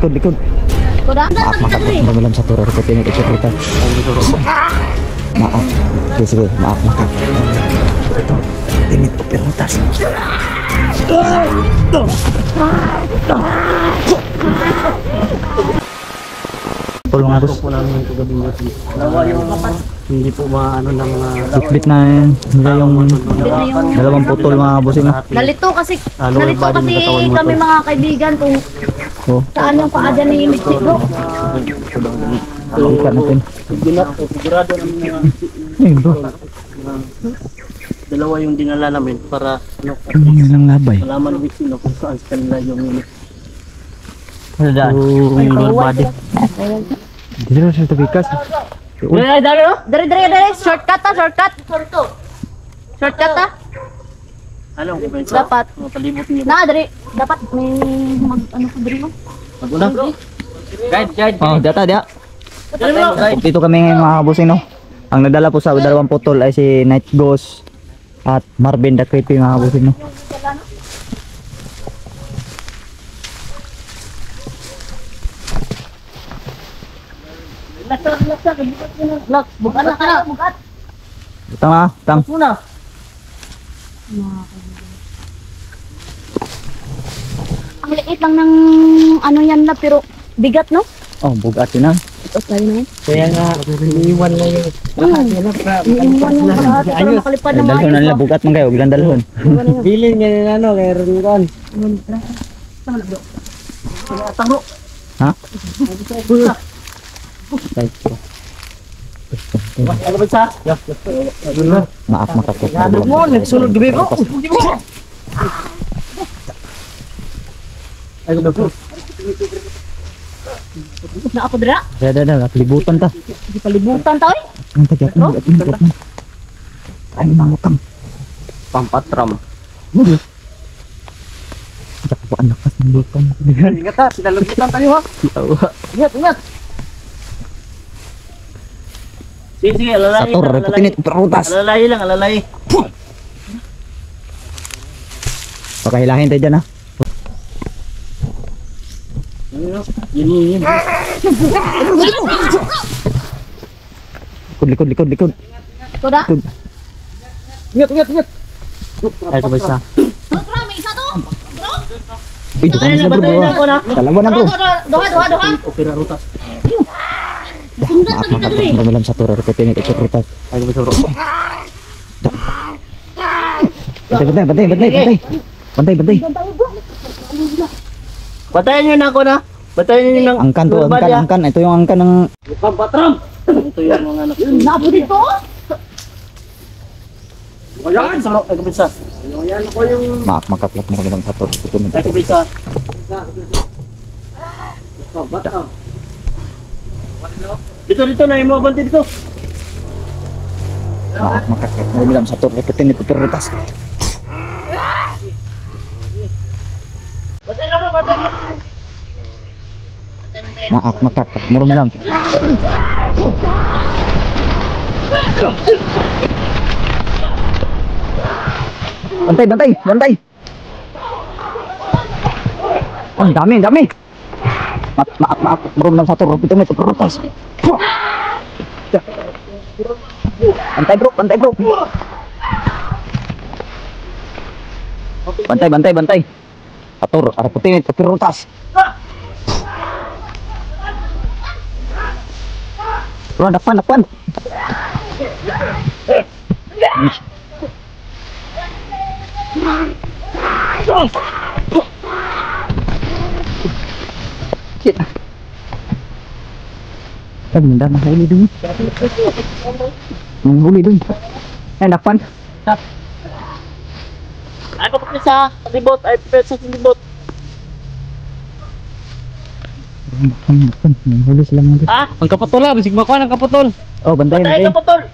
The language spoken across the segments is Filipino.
Likod. Kuda. Malam satu orang ini cerita. Maaf. Sige, maaf. Ini prioritas. Tulong harus po namin ito gabing gabi. Hindi po maano ng mga bitbit na nila yung dalawang putol mga bossing. Nalito kasi kami mga kaibigan kung saan yung paa dyan ni Mystic bro. Ikat natin. Sigurado namin dalawa yung dinala namin para Yun lang labay. malaman ng sino kung saan sa kanila yung unit. Body. Dito na siya tabikas. Dari. Shortcut ta, shortcut. Shortcut ta. Ano kung pensa? Dapat. Palibot niyo. Na, dari. Dapat may ano ko dari mo. Magulang bro. Guide. Oh, data dia. Dito kami ngayon mga bossing no. Ang nadala po sa dalawang putol ay si Night Ghost at Marvin the Creepy mga bossing no. Bukat. Tang. Muna. Ang liit lang ng ano yan na pero bigat no? Oh, bugat yun ah. Ito tayo na yun. Kaya nga, iniwan na yung Iniwan yung kalahati para makalipad na Dalhon na nila bugat man kayo, bilang dalhon. bilin niya yung ano, kaya rin ko. Tango. Ha? Tay ko. Ano ba sa? Maaf makakot. Mo, nagsunod gabi ko. Ay, ko ba? Na ako dira. Dah, kelibutan ta. Di palibutan ta oy. Ang tagyak mo. Ay, mangutang. Pampatram. Jak po anak kas mangutang. Ingat ha, sinalugitan tayo ha. Ingat. Sige, alalay. Sator, reputin itu perutas. Alalay. Pakahilahin tayo dyan ha. Ini. Likod. Kuda. Ingat. Ay, ko ba isa? Bro, may isa to. Bro. Uy, doon na bro. Dalawa na bro. Doha. Opera rutas. Maaf makakot. Malam satu orang reputin itu perutas. Ay, ko ba isa bro? Bantay. Batayan nyo na ako na. Batayan nyo ng Angkan tuh, angkan. Ito yung angkan ng... Pampatram. Ito yung mga anak. Nabo dito. Ayan, salo. Ay, ko ba isa? Ayan ko yung... Maaf makakot. Malam satu reputin Ay, itu. ko ba isa? Pampatram. Dito na yung mga banti dito. Maaf makakot. Malam satu reputin itu prioritas. Maaf makakot. Murung lang. Bantai. Oh, dami. Maaf. Murung lang satu reputin itu prioritas. Bantai bro. Bantai. Atur, reputin itu prioritas. Bro, depan. Shit. Benda mahal dun. Menghuli dun. Depan. Ay, ko pa sa libot. Ay, sa libot. Menghuli sila mga. Ha? Ang kapatol ha. Bisig makuha ng kapatol. Oh, bantay. Kapatol.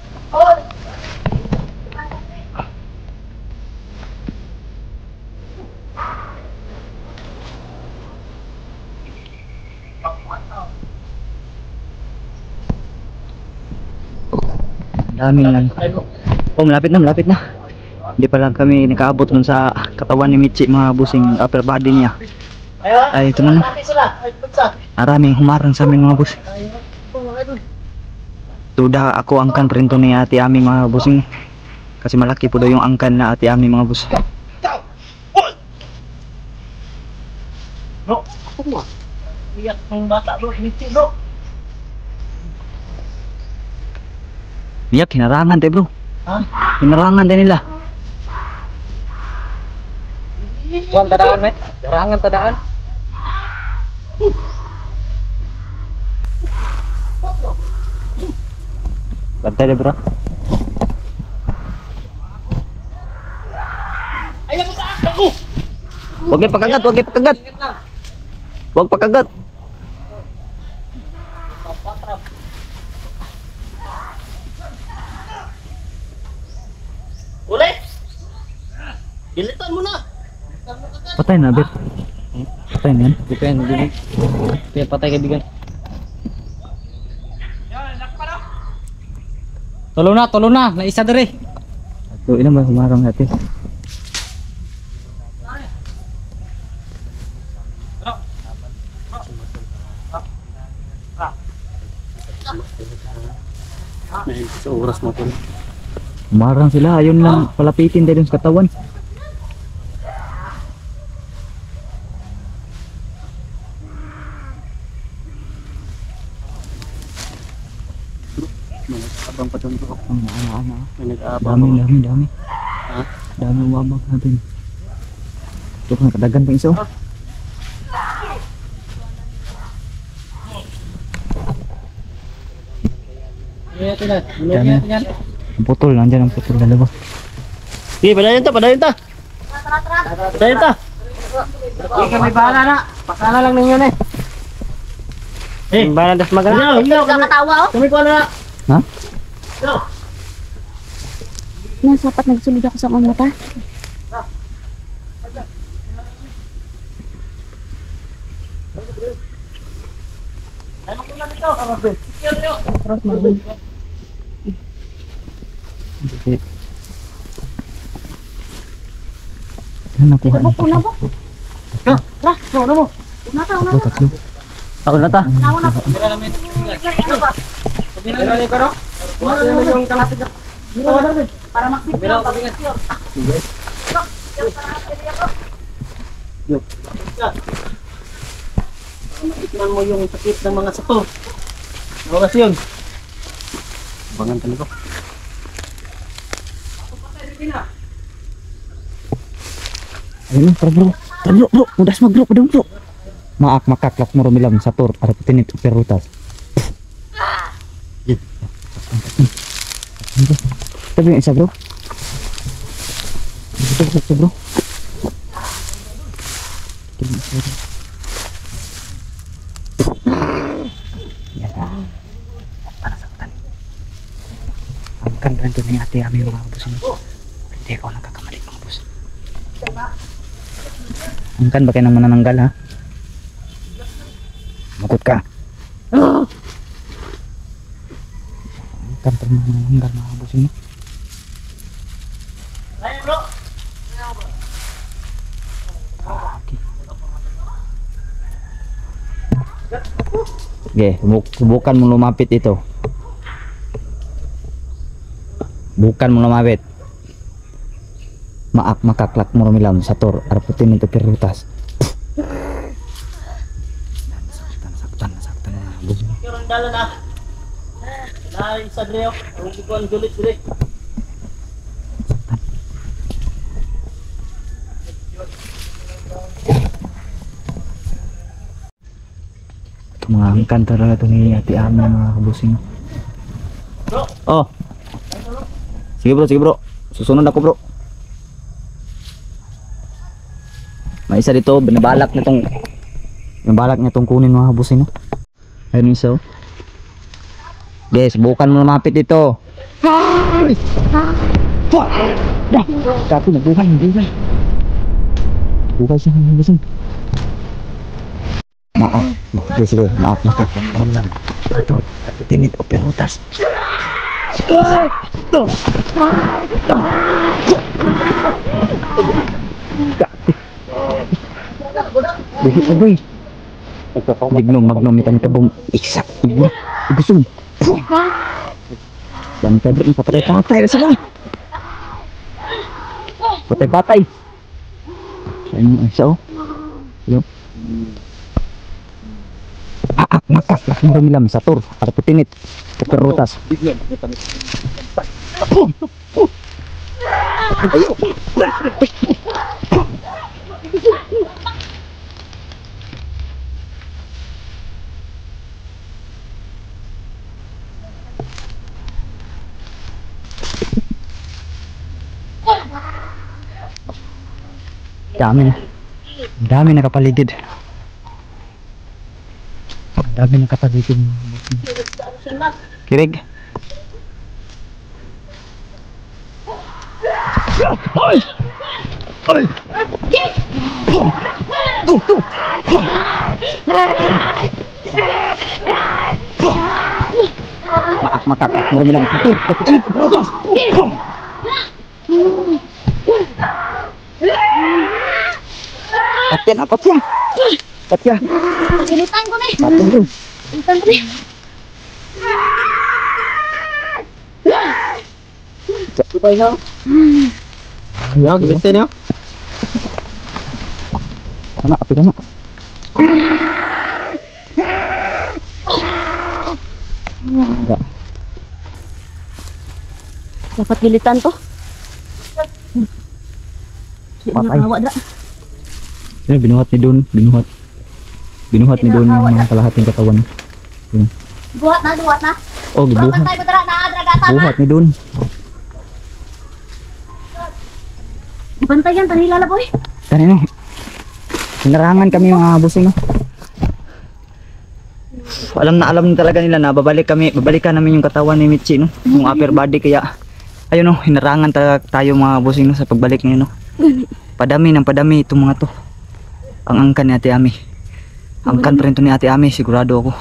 Daming lang. Oh, malapit na. Hindi pa lang kami nakaabot dun sa katawan ni Michi mga busing upper body niya. Ay ito na. Maraming humarang sa amin mga busing. Tuda ako angkan pa rin to ni ate aming mga busing. Kasi malaki po daw yung angkan na ate aming mga busing. Bro, ako mo. Iyak ng bata bro, Michi bro. Biyak, hinarangan tayo bro. Ha? Hinarangan tayo nila. Buwan tadaan met. Darangan tadaan. Bantay deh bro. Ayaw mo ka ako. Huwag kayo pakagat, huwag kayo pakagat. Huwag pakagat. Uli. Gilitan mo na. Patay na, Bet. Patay na yan. Depende. Kaya patay kaibigan. Tulo na, naisa dere. Tuh, ini mah humarang natin. Sa oras mo po. Humarang sila, ayun lang palapitin tayo dun sa katawan. Abang pa doon bro. Ang ano. May nag-aabang. Dami. Ha? Dami umabang natin. Ito kang kadagan pa iso. Iya, tidak. Dami. Ang putol, nandiyan ang putol dalawa. Sige, padayon ta. Padayon ta. Hindi kami bahala na. Pakala lang ninyo na eh. Bahala das magana. Nakakatawa oh. Kami ko na. Ha? Nasapat nagsulod ako sa akong mata. Terus maling. Ano nakuha niya? Una po. Ra, una mo. Una ta. Tatlo. Ako na ta. Nauna po. Para maksikyo. Tikman mo yung sakit ng mga sato. Oras yun. Bangan talaga. Ayun na, bro. Bro. Mudas mag bro, padang bro. Maak makaklak mo rumilam sa tur para putinit perutas. Tabi yung isa bro. Ito bro. Yan. Para saktan. Ang kanda doon ni ate ami mga bus. Hindi ako nagkakamali mga bus. Ang kan ba kayo nang manananggal ha? Magot ka. Ang kan pa manananggal mga bus mo. Ayan bro. Okay. Okay, subukan mo lumapit ito. Bukan mo lumapit. Maak makaklak mo rumilam sa tor arputin itu perutas. Saktan na. Yung dala na. Dahil sa dreo. Ang ikuan gulit. Mga angkan talaga ito ni ate Ami mga kabusing. Bro. Oh. Sige bro. Susunod ako bro. May isa dito, binabalak niya tong kunin mga kabusing. No? Ayun isa oh. Guys, bukan mo lumapit dito. Fuck! Dah! Dati nagbukan. Bukan siya mga kabusing. Maaf, sige, maaf. Ito, tinit o perutas. Boy. Magnum itan tabong isa. Gusum. Dan tadi patay na sila. Patay. Ayun isa oh. Yo. Makak lah milam satur ada putinit. Kerutas. Dami na kapaligid. Dami na kapaligid. Kirig. Ay. Makak. Mau bilang. Apa sih? Katya. Gilitan ko na eh. Patong dun. Gilitan ko na eh. Supaya na. Ya, gilitin niya. Api na. Enggak. Dapat gilitan to. Patay. Nakawa dra. Ini binuhat ni Don, binuhat ni Don yung mga kalahating katawan. Yun. Buhat na. Oh, gibuhat. Pantay ko dra na adragata na. Buhat ni Don. Bantay yan tanila boy. Kanina. Hinarangan kami mga busing. No? Alam talaga nila na babalikan namin yung katawan ni Michi, no? Yung upper body kaya ayun no, hinarangan tayo mga busing no, sa pagbalik ngayon no. Padami itong mga to. Ang angkan ni Ate Ami. Angkan pa rin to ni Ate Ami, sigurado ako.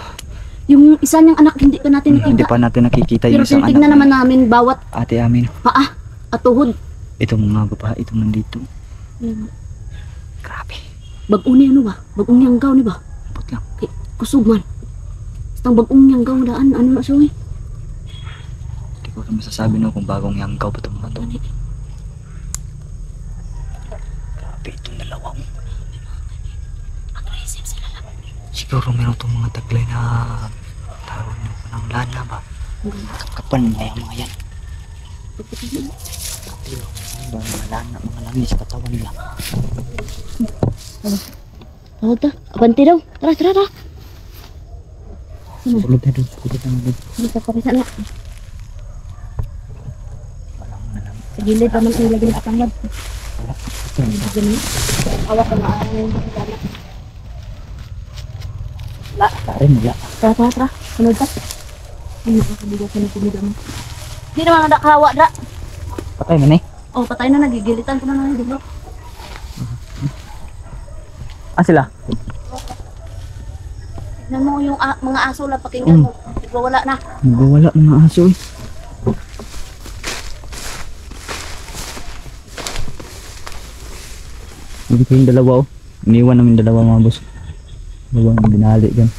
Yung isa niyang anak hindi pa natin nakita. Hindi pa natin nakikita Pero yung isang tinitignan anak. naman namin bawat Ate Ami no. paa at tuhod. Itong mga babae, itong nandito. Grabe. Bagong ni ano ba? Bagong niyang gaw ni ba? Abot lang. Kusog man. Basta bagong niyang gaw daan. Ano na siya eh? Hindi ko rin masasabi no kung bagong yanggaw ba itong mga to. Grabe itong dalawa. Aggressive sila lang. Siguro meron itong mga taglay na tawag nyo pa ng lana ba? Kapan na yung mga yan. Mga lana, mga langis sa katawan nila. Tawag ta. Abanti daw. Tara. Sulod na doon, sulod na doon. Hindi ka kapisa na. Walang nalang. Sa gilid naman ang lagi ng katangad. Awak ka na. Wala. Tara. Sunod ka. Ay, nakakabigat ka na pumida mo. Hindi naman nadakawa, dra. Patay man eh. Oh, patay na. Nagigilitan ko na lang. Dito. Ah sila? Tignan mo yung mga aso lang pakinggan mo. Wala na. Nagwawala mga aso eh. Hindi ko yung dalawa oh. Iniwan namin dalawa mga boss. Dalawang binali dyan.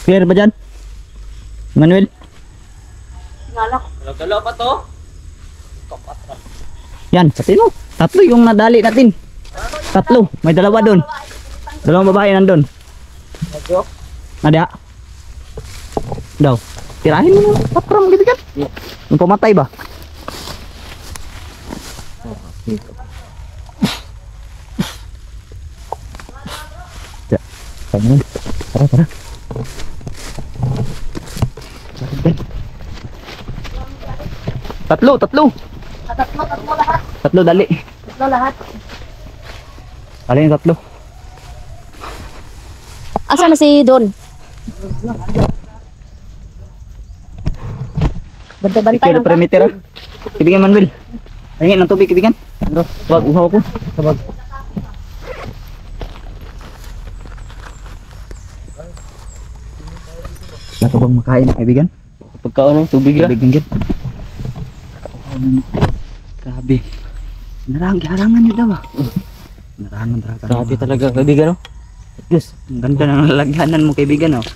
Clear ba dyan? Manuel? Ngalak. Dalawa pa to. Yan, pati no. Tatlo yung nadali natin. Tatlo. May dalawa doon. Dalawang babae nandun. Nada. Daw. Tirahin mo na. Patram gitu kan. Yung pamatay ba? Ya. Tara. Tara. Tatlo. Tatlo lahat. Tatlo dali. Tatlo lahat. Dali yung tatlo. Asa na si Don? Bantay-bantay Ikaw na lang ba? perimeter ah. Kibigyan Manuel. Ayun ng tubig, kibigyan. Wag, uhaw ko. Sabag. Nato bang makain, kaibigan? Pagkaon ng tubig ra. Tubig ng gid. Grabe. Harangan nila ba? Narangan talaga. Grabe talaga kaibigan no. Yes, ang ganda ng lalagyanan mo kaibigan oh.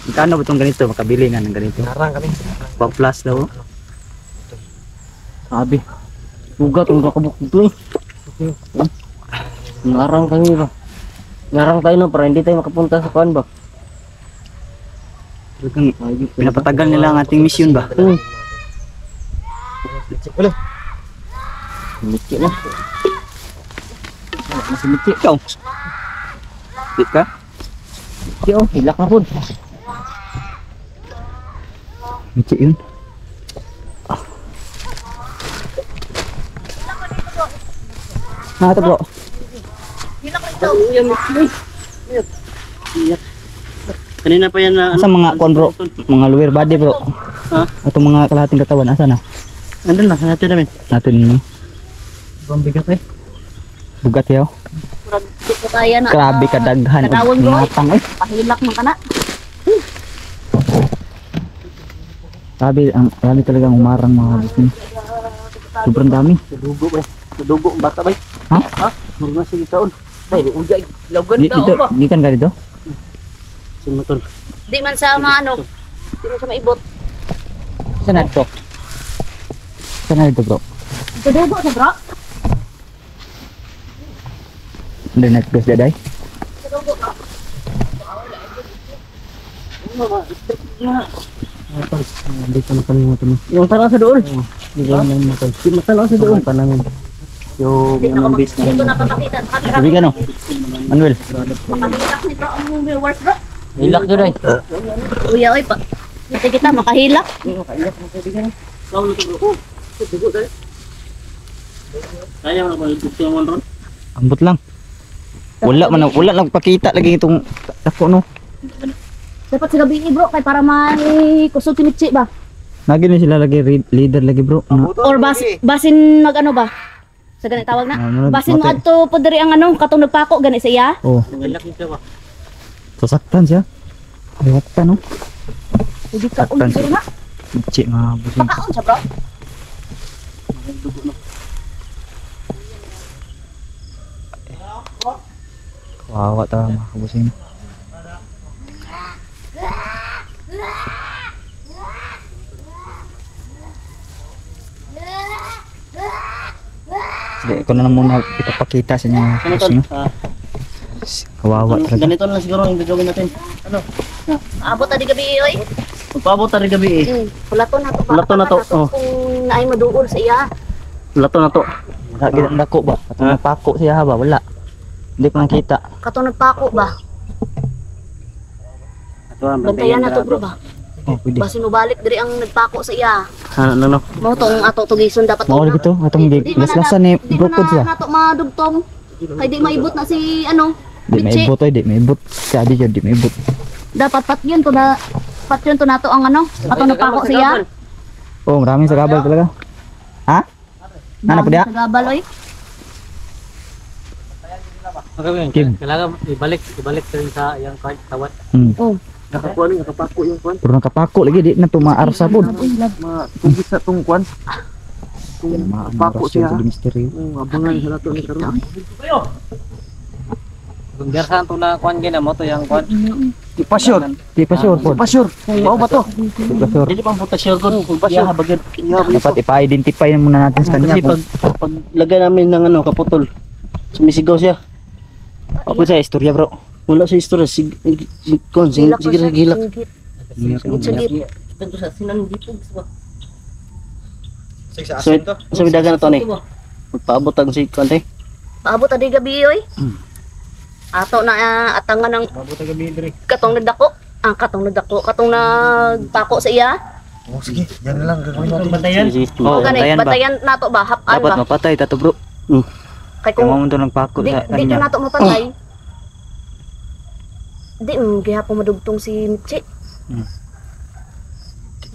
Magkano ba itong ganito? Makabili nga ng ganito. Narang kami. Pang plus daw. Sabi. Sugat ang kakabuk dito eh. Narang kami ba? Narang tayo no para hindi tayo makapunta sa kuan ba? Talagang pinapatagal nila ang ating mission ba? Wala. Miti na. Masih miti. Ikaw. Di ka? Miti oh, hilak na po. Michi yun. Ah, ito bro. Kanina pa yan na Asa mga kon bro? Mga lower body bro. Ha? Ito mga kalahating katawan. Asa na? Andun na, natin namin. Natin no? Ibang bigat eh. Bugat yaw. Di ko kaya na. Grabe kadaghan. Kadawon bro. Matang eh. Pahilak man kana. Grabe talagang umarang mga busin. Sobrang dami. Dugo ba? Dugo ang bata ba? Ha? Ha? Murna sige taon. Ay, ujay. Lagan Dito, gikan ka dito? Sumatol. Di man sa mga ano. Di man sa maibot. Saan na dito? Saan na dito bro? Dudugo sa bro. Hindi nag-press daday? Dudugo bro. Hindi ko nakalimutan mo. Yung tara sa doon. Hindi ko nakalimutan. Yung matalaw sa doon. Panangin. Yung Di na yung base na. Dito na papakita sa camera. Sabi ka no? Manuel. Makahilak nito ang viewers bro. Hilak doon ay. Uya oy pa. Dito kita makahilak. Kaya mo na gusto mo ron. Ambot lang. Wala lang pakita lagi itong dako no. Dapat sa gabi bro kay para may kusog kinichi ba? Lagi na sila lagi leader lagi bro. No? Or basin mag ano ba? Sa ganit tawag na. Basin mo adto po diri ang ano katong nagpako gani sa iya. Oh, Hilak niya ba? sasaktan siya. Ayat pa no. Hindi ka Saktan diri na. Michi mga busin. Pakaon siya bro. Kawawa ta mga kabusin. Hindi ko na lang muna ipapakita sa inyo mga Ano kabusin. tol? No? Kawawa talaga. Ganito na lang siguro yung gagawin natin. Ano? Abot ta di gabi oy. Pagpabot tayo gabi eh. Pulato na to. Pulato na to, oh. Kung naay maduol sa iya. Lato na to. Lagi ang dako ba? Atong napako siya ba? Wala. Hindi ko nakita. Katong nagpako ba? Bantayan na to bro ba? Oh, pwede. Basin mo balik diri ang nagpako sa iya. Ano? Mo tong ato tugison dapat Mao lagi to, atong gilaslasan ni brokod siya. Nato madugtong. Kay di maibot na si ano. Di Michi. maibot ay, di maibot. Sabi siya, di maibot. Dapat pat yun to nato ang ano. Ato nagpako sa iya. Oh, maraming sa kabal talaga. Ha? Ano pa dia? Sa gabal oy. Kim. Kailangan ibalik rin sa yung tawat. Oh. Nakapako yung kwan. Pero nakapako lagi, di na tumaarsa po. Matugis sa tong kwan. Pako siya. Misteryo. Abangan sa lato ni karon. Kung diarsan to na kwan gina mo to yang kwan. Di pa sure. Di pa sure po. Sure. Mao ba to? Di pa sure. Dili pa puta sure kon. Kung pa sure bagad. Dapat ipa-identify muna natin sa kanya Kasi kung pag lagay namin ng ano kaputol. Sumisigaw siya. ako sa istorya bro. Wala sa istorya sige gilak. Sige. Tentu sa sinan dito. So dagan na to ni. Magpaabot ang si konti. Paabot adi gabi oy. Ato na atangan ng katong nagdako. Ang katong nagdako, katong nagpako sa iya. Sige, yan lang gagawin natin. Bantayan. Oh, Ganit, bantayan ba? batayan nato ba? Hapan Dapat ba? mapatay tato bro. Kay Kung kung mo nagpako di sa to kanya. nato mapatay. Di gihapon madugtong si Michi.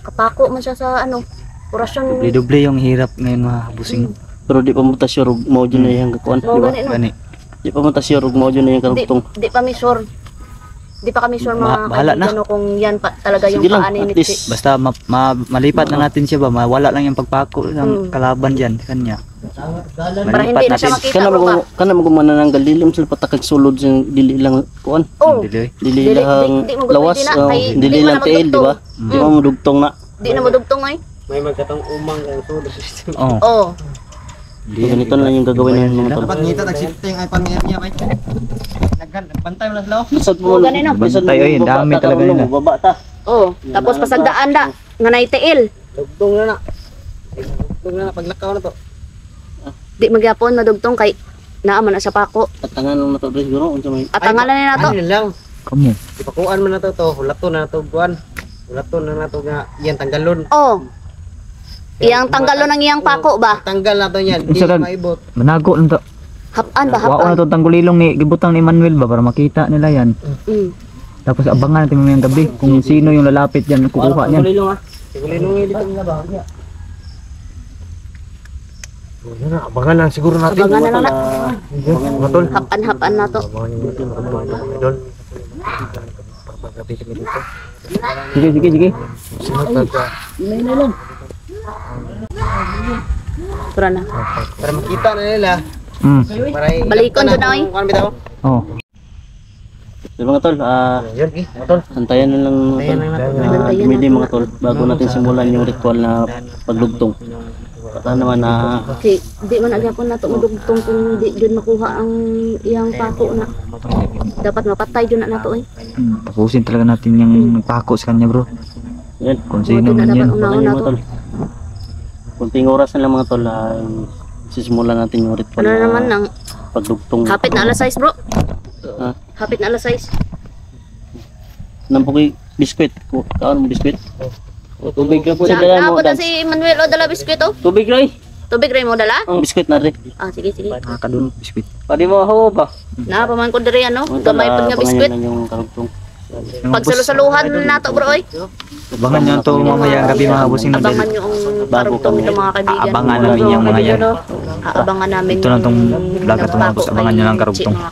Kapako man siya sa ano, orasyon. Doble yung hirap ngayon mga busing. Pero di pa mo ta sure mo dyan na yung kakuan. Mo gani no. Gani. Di pa mo ta sure mo dyan na yung Di, karugtong. di pa mi sure. Di pa kami sure mga Bahala na. kaibigan kung yan pa, talaga yung Sige lang, paa ni at Mitzi. least. Basta malipat na natin siya ba, mawala lang yung pagpako ng kalaban dyan kanya. Para hindi na siya natin. makita bro ba? Kana mo gumana ng galilim sila patakag sulod sa dili lang kuan. Oh, Dili. Dili lang di mo gusto lawas, din na, kay dili di mo lang na tiil, di ba? magdugtong. Di ba mo dugtong na. Di na madugtong ay. May magkatang umang ang sulod. Oh. Oh, So, ganito na lang yung gagawin ng mga tol. Dapat ngita tagsiting ay pamilya niya bay. Nagbantay mo na sila. Lisod Oh, ganun, no? Bantay, oy, dami talaga nila. Baba ta. oh. Tapos pasagdaan da, nga naitiil. Dugtong na na. Dugtong na na paglakaw na to. Di magyapon madugtong kay naaman na sa pako. Patangan lang na to bro, siguro unsa may. At tangalan na to. Ano lang. Kamu. Ipakuan man na to to. Hulaton na to buwan. Hulaton na to nga yan tanggalon. Oh. Iyang tanggalo ng iyang pako ba? Tanggal na to yan. Di Unsa kag- maibot. Manago lang to. Hapan ba Wao na hapan? to tanggulilong ni gibutang ni Manuel ba para makita nila yan. Mm. Tapos abangan natin mamayang gabi kung sino yung lalapit diyan kukuha niyan. Sigulino dito nga ba. Yan na, abangan lang siguro natin. Abangan na lang na. Mga tol. Hapan-hapan na to. Abangan nyo natin mga idol. Pagpagabi kami dito. Sige. Sunod pagka. Tura na. Para makita na nila. Para Balikon doon na, oy. Ano bitaw? Oh. Di ba mga tol, Yan, mga tol. antayan na lang mga tol. Antayan Pumili natin. mga tol bago natin simulan yung ritual na paglugtong. Baka naman na Kasi di man agyapon na to madugtong kung di jud makuha ang iyang pako na. Dapat mapatay jud na nato eh. Tapusin talaga natin yung nagpako sa kanya, bro. yan. Kung sino Buti na man dapat yan. unaon Abangan na nyo to. mga tol. Kunting oras na lang mga tol, sisimulan natin yung ritual Ano na naman na nang paglugtong. hapit na alas 6 bro. Ha? Hapit na alas 6. Nampukoy biskwit. Kaon mo biskwit? Tubig ka po. Dala mo. Naabot na si Manuel o dala biskwit oh. Tubig ray. Tubig rin mo dala? Ang biskwit na rin. Ah sige sige. Nakakadun biskuit. Pwede mo ako ba? Na pa man ko diri ano, gamay pud nga biskwit. Yung karugtong. Pagsalusaluhan nato bro oy. Abangan nyo to mamayang gabi mga busing na Abangan nyo ang karugtong nito mga kaibigan. Abangan namin yung mga yan. Aabangan namin Ito lang tong vlog na to, mga nagpako boss. Abangan kay nyo lang karugtong. Chi, mga